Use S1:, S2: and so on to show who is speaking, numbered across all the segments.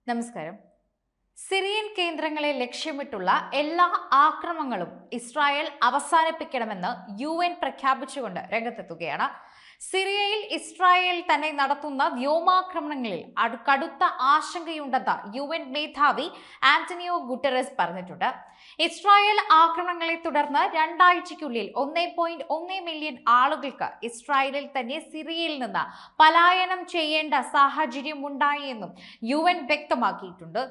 S1: നമസ്കാരം. സിറിയൻ കേന്ദ്രങ്ങളെ ലക്ഷ്യമിട്ടുള്ള എല്ലാ ആക്രമണങ്ങളും ഇസ്രായേൽ അവസാനിപ്പിക്കണമെന്ന് UN പ്രഖ്യാപിച്ചുകൊണ്ട് രംഗത്തെത്തുകയാണ്. സിറിയയിൽ ഇസ്രായേൽ തന്നെ നടത്തുന്ന വ്യോമാക്രമണങ്ങളിൽ കടുത്ത ആശങ്കയുണ്ടെന്ന് UN മേധാവി ആന്റണിയോ ഗുട്ടറസ് പറഞ്ഞിട്ടുണ്ട്. ഇസ്രായേൽ ആക്രമണങ്ങളെ തുടർന്ന് 2 ആഴ്ചയ്ക്കുള്ളിൽ 1.1 മില്യൺ ആളുകൾക്ക് ഇസ്രായേലിൽ തന്നെ സിറിയയിൽ നിന്ന് പലായനം ചെയ്യേണ്ട സാഹചര്യം ഉണ്ടായി എന്നും UN വ്യക്തമാക്കിയിട്ടുണ്ട്.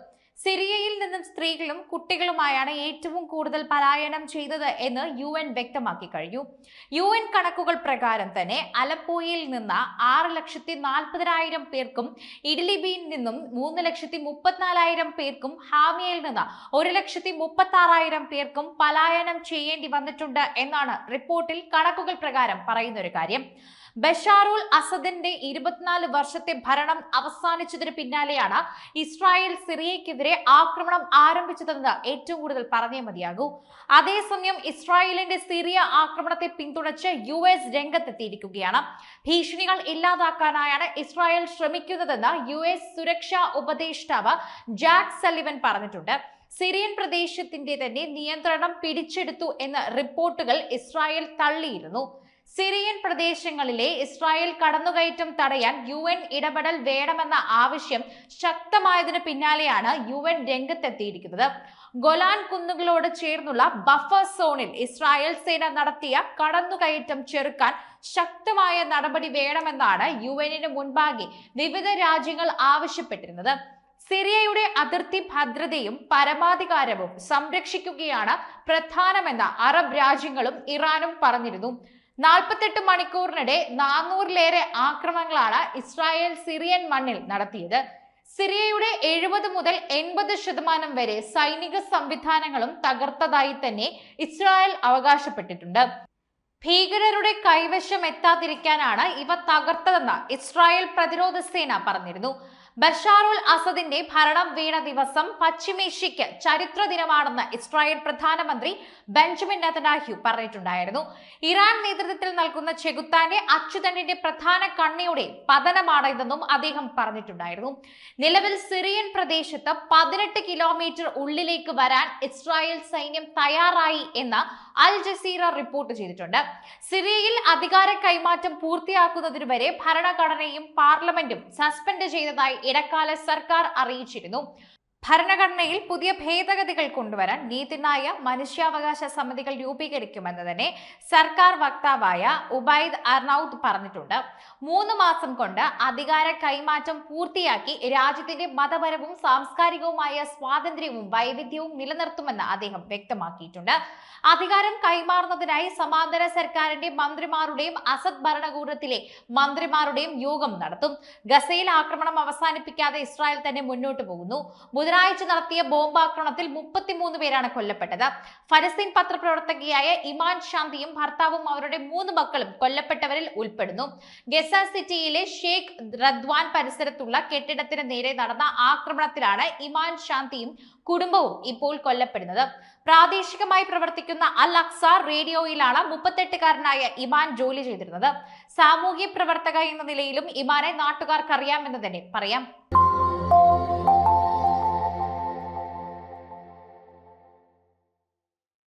S1: സിറിയയിൽ നിന്നും സ്ത്രീകളും കുട്ടികളുമായാണ് ഏറ്റവും കൂടുതൽ പലായനം ചെയ്തത് എന്ന് UN വ്യക്തമാക്കി കഴിഞ്ഞു. UN കണക്കുകൾ പ്രകാരം തന്നെ അലപ്പോയിൽ നിന്ന് 6,40,000 പേർക്കും ഇഡ്ലിബിയിൽ നിന്നും 3,34,000 പേർക്കും ഹാമിയയിൽ നിന്ന് 1,36,000 പേർക്കും പലായനം ചെയ്യേണ്ടി വന്നിട്ടുണ്ട് എന്നാണ് റിപ്പോർട്ടിൽ കണക്കുകൾ പ്രകാരം പറയുന്ന ഒരു കാര്യം. ബഷാറുൽ അസദിന്റെ 24 വർഷത്തെ ഭരണം അവസാനിച്ചതിന് പിന്നാലെയാണ് ഇസ്രായേൽ സിറിയക്കെതിരെ ആക്രമണം ആരംഭിച്ചതെന്ന് ഏറ്റവും കൂടുതൽ പറഞ്ഞേ മതിയാകൂ. അതേസമയം ഇസ്രായേലിന്റെ സിറിയ ആക്രമണത്തെ പിന്തുണച്ച് US രംഗത്തെത്തിയിരിക്കുകയാണ്. ഭീഷണികൾ ഇല്ലാതാക്കാനായാണ് ഇസ്രായേൽ ശ്രമിക്കുന്നതെന്ന് US സുരക്ഷാ ഉപദേഷ്ടാവ് ജാക്ക് സലിവൻ പറഞ്ഞിട്ടുണ്ട്. സിറിയൻ പ്രദേശത്തിന്റെ തന്നെ നിയന്ത്രണം പിടിച്ചെടുത്തു എന്ന റിപ്പോർട്ടുകൾ ഇസ്രായേൽ തള്ളിയിരുന്നു. സിറിയൻ പ്രദേശങ്ങളിലെ ഇസ്രായേൽ കടന്നുകയറ്റം തടയാൻ UN ഇടപെടൽ വേണമെന്ന ആവശ്യം ശക്തമായതിനു പിന്നാലെയാണ് UN രംഗത്തെത്തിയിരിക്കുന്നത്. ഗോലാൻ കുന്നുകളോട് ചേർന്നുള്ള ബഫർ സോണിൽ ഇസ്രായേൽ സേന നടത്തിയ കടന്നുകയറ്റം ചെറുക്കാൻ ശക്തമായ നടപടി വേണമെന്നാണ് UN മുൻപാകെ വിവിധ രാജ്യങ്ങൾ ആവശ്യപ്പെട്ടിരുന്നത്. സിറിയയുടെ അതിർത്തി ഭദ്രതയും പരമാധികാരവും സംരക്ഷിക്കുകയാണ് പ്രധാനമെന്ന് അറബ് രാജ്യങ്ങളും ഇറാനും പറഞ്ഞിരുന്നു. 48 മണിക്കൂറിനിടെ 400-ലേറെ ആക്രമണങ്ങളാണ് ഇസ്രായേൽ സിറിയൻ മണ്ണിൽ നടത്തിയത്. സിറിയയുടെ 70 മുതൽ 80% വരെ സൈനിക സംവിധാനങ്ങളും തകർത്തതായി തന്നെ ഇസ്രായേൽ അവകാശപ്പെട്ടിട്ടുണ്ട്. ഭീകരരുടെ കൈവശം എത്താതിരിക്കാനാണ് ഇവ തകർത്തതെന്ന് ഇസ്രായേൽ പ്രതിരോധ സേന പറഞ്ഞിരുന്നു. ബഷാറുൽ അസദിന്റെ ഭരണം വീണ ദിവസം പശ്ചിമേഷ്യയ്ക്ക് ചരിത്ര ദിനമാണെന്ന് ഇസ്രായേൽ പ്രധാനമന്ത്രി ബെഞ്ചമിൻ നെതന്യാഹു പറഞ്ഞിട്ടുണ്ടായിരുന്നു. ഇറാൻ നേതൃത്വത്തിൽ നൽകുന്ന ചെകുത്താന്റെ അച്ചുതണ്ടിന്റെ പ്രധാന കണ്ണിയുടെ പതനമാണ് ഇതെന്നും അദ്ദേഹം പറഞ്ഞിട്ടുണ്ടായിരുന്നു. നിലവിൽ സിറിയൻ പ്രദേശത്ത് 18 കിലോമീറ്റർ ഉള്ളിലേക്ക് വരാൻ ഇസ്രായേൽ സൈന്യം തയ്യാറായി എന്ന് അൽ ജസീറ റിപ്പോർട്ട് ചെയ്തിട്ടുണ്ട്. സിറിയയിൽ അധികാര കൈമാറ്റം പൂർത്തിയാക്കുന്നതിനുവരെ ഭരണഘടനയും പാർലമെന്റും സസ്പെൻഡ് ചെയ്തതായി ഇടക്കാല സർക്കാർ അറിയിച്ചിരുന്നു. ഭരണഘടനയിൽ പുതിയ ഭേദഗതികൾ കൊണ്ടുവരാൻ നീതിന്യായ മനുഷ്യാവകാശ സമിതികൾ രൂപീകരിക്കുമെന്ന് തന്നെ സർക്കാർ വക്താവായ ഉബൈദ് അർനൌദ് പറഞ്ഞിട്ടുണ്ട്. 3 മാസം കൊണ്ട് അധികാര കൈമാറ്റം പൂർത്തിയാക്കി രാജ്യത്തിന്റെ മതപരവും സാംസ്കാരികവുമായ സ്വാതന്ത്ര്യവും വൈവിധ്യവും നിലനിർത്തുമെന്ന് അദ്ദേഹം വ്യക്തമാക്കിയിട്ടുണ്ട്. അധികാരം കൈമാറുന്നതിനായി സമാന്തര സർക്കാരിന്റെ മന്ത്രിമാരുടെയും അസദ് ഭരണകൂടത്തിലെ മന്ത്രിമാരുടെയും യോഗം നടത്തും. ഗസയിൽ ആക്രമണം അവസാനിപ്പിക്കാതെ ഇസ്രായേൽ തന്നെ മുന്നോട്ട് പോകുന്നു. ബുധനാഴ്ച നടത്തിയ ബോംബാക്രമണത്തിൽ 33 പേരാണ് കൊല്ലപ്പെട്ടത്. ഫലസ്തീൻ പത്രപ്രവർത്തകയായ ഇമാൻ ഷാന്തിയും ഭർത്താവും അവരുടെ 3 മക്കളും കൊല്ലപ്പെട്ടവരിൽ ഉൾപ്പെടുന്നു. ഗസ സിറ്റിയിലെ ഷേഖ് റദ്വാൻ പരിസരത്തുള്ള കെട്ടിടത്തിന് നേരെ നടന്ന ആക്രമണത്തിലാണ് ഇമാൻ ഷാന്തിയും കുടുംബവും ഇപ്പോൾ കൊല്ലപ്പെടുന്നത്. പ്രാദേശികമായി പ്രവർത്തിക്കുന്ന അൽ അക്സ റേഡിയോയിലാണ് 38-കാരനായ ഇമാൻ ജോലി ചെയ്തിരുന്നത്. സാമൂഹ്യ പ്രവർത്തക എന്ന നിലയിലും ഇമാനെ നാട്ടുകാർക്ക് അറിയാമെന്ന് തന്നെ പറയാം.